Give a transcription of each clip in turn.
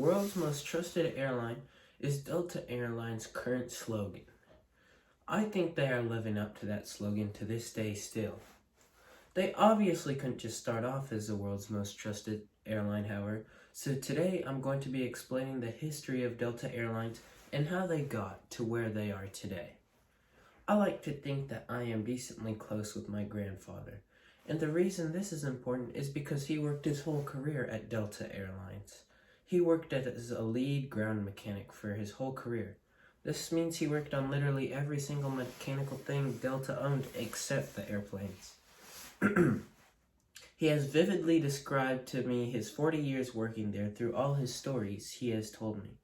world's most trusted airline is Delta Airlines' current slogan. I think they are living up to that slogan to this day still. They obviously couldn't just start off as the world's most trusted airline, however, so today I'm going to be explaining the history of Delta Airlines and how they got to where they are today. I like to think that I am decently close with my grandfather, and the reason this is important is because he worked his whole career at Delta Airlines. He worked as a lead ground mechanic for his whole career. This means he worked on literally every single mechanical thing Delta owned except the airplanes. He has vividly described to me his 40 years working there through all his stories he has told me.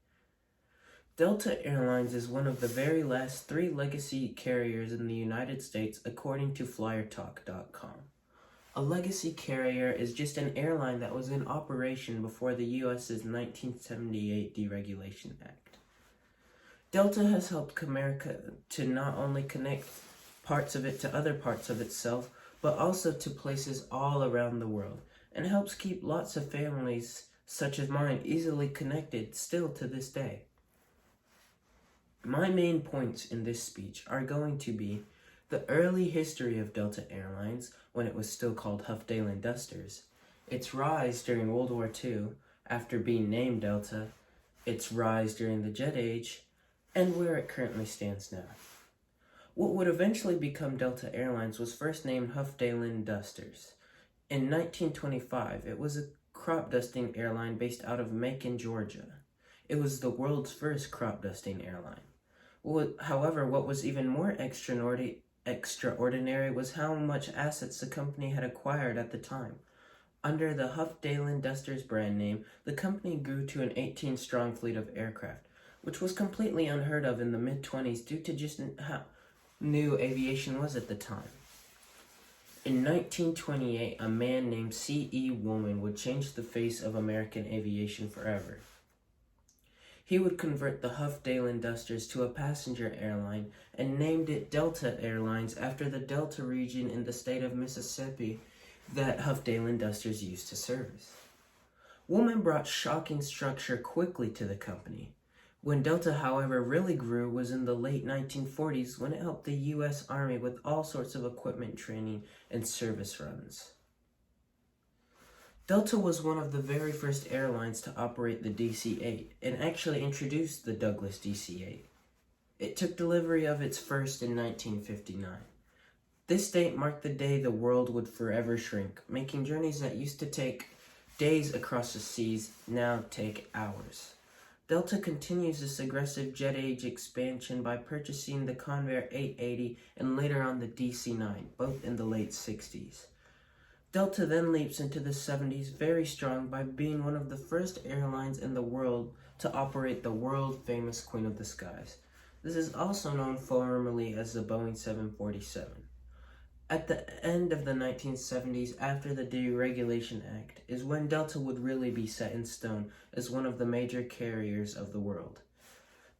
Delta Airlines is one of the very last 3 legacy carriers in the United States according to FlyerTalk.com. A legacy carrier is just an airline that was in operation before the U.S.'s 1978 Deregulation Act. Delta has helped America to not only connect parts of it to other parts of itself, but also to places all around the world, and helps keep lots of families, such as mine, easily connected still to this day. My main points in this speech are going to be the early history of Delta Airlines, when it was still called Huffdale and Dusters, its rise during World War II, after being named Delta, its rise during the Jet Age, and where it currently stands now. What would eventually become Delta Airlines was first named Huffdale and Dusters. In 1925, it was a crop dusting airline based out of Macon, Georgia. It was the world's first crop dusting airline. However, what was even more extraordinary was how much assets the company had acquired at the time. Under the Huffdale and Dusters brand name, the company grew to an 18-strong fleet of aircraft, which was completely unheard of in the mid-20s due to just how new aviation was at the time. In 1928, a man named C.E. Woolman would change the face of American aviation forever. He would convert the Huffdale and Dusters to a passenger airline and named it Delta Airlines after the Delta region in the state of Mississippi that Huffdale and Dusters used to service. Woolman brought shocking structure quickly to the company. When Delta, however, really grew was in the late 1940s when it helped the U.S. Army with all sorts of equipment training and service runs. Delta was one of the very first airlines to operate the DC-8 and actually introduced the Douglas DC-8. It took delivery of its first in 1959. This date marked the day the world would forever shrink, making journeys that used to take days across the seas now take hours. Delta continues this aggressive jet age expansion by purchasing the Convair 880 and later on the DC-9, both in the late 60s. Delta then leaps into the 70s very strong by being one of the first airlines in the world to operate the world-famous Queen of the Skies. This is also known formally as the Boeing 747. At the end of the 1970s, after the Deregulation Act, is when Delta would really be set in stone as one of the major carriers of the world.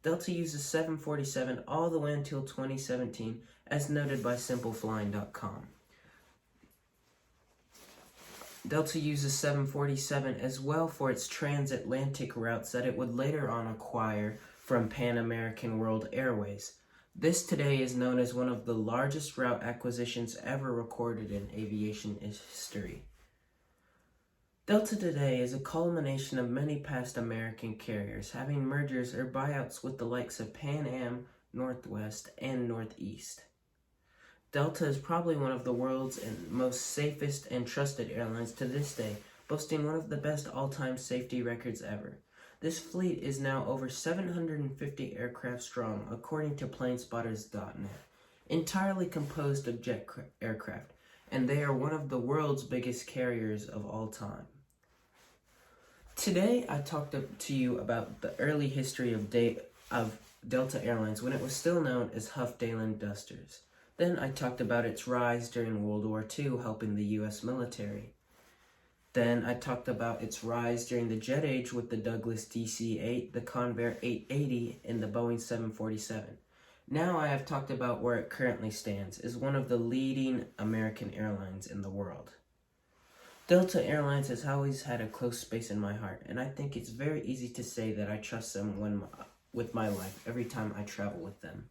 Delta uses 747 all the way until 2017, as noted by SimpleFlying.com. Delta uses 747 as well for its transatlantic routes that it would later on acquire from Pan American World Airways. This today is known as one of the largest route acquisitions ever recorded in aviation history. Delta today is a culmination of many past American carriers, having mergers or buyouts with the likes of Pan Am, Northwest, and Northeast. Delta is probably one of the world's most safest and trusted airlines to this day, boasting one of the best all-time safety records ever. This fleet is now over 750 aircraft strong, according to Planespotters.net, entirely composed of jet aircraft, and they are one of the world's biggest carriers of all time. Today, I talked to you about the early history of Delta Airlines when it was still known as Huffdale and Dusters. Then I talked about its rise during World War II, helping the U.S. military. Then I talked about its rise during the jet age with the Douglas DC-8, the Convair 880, and the Boeing 747. Now I have talked about where it currently stands as one of the leading American airlines in the world. Delta Airlines has always had a close space in my heart, and I think it's very easy to say that I trust them with my life every time I travel with them.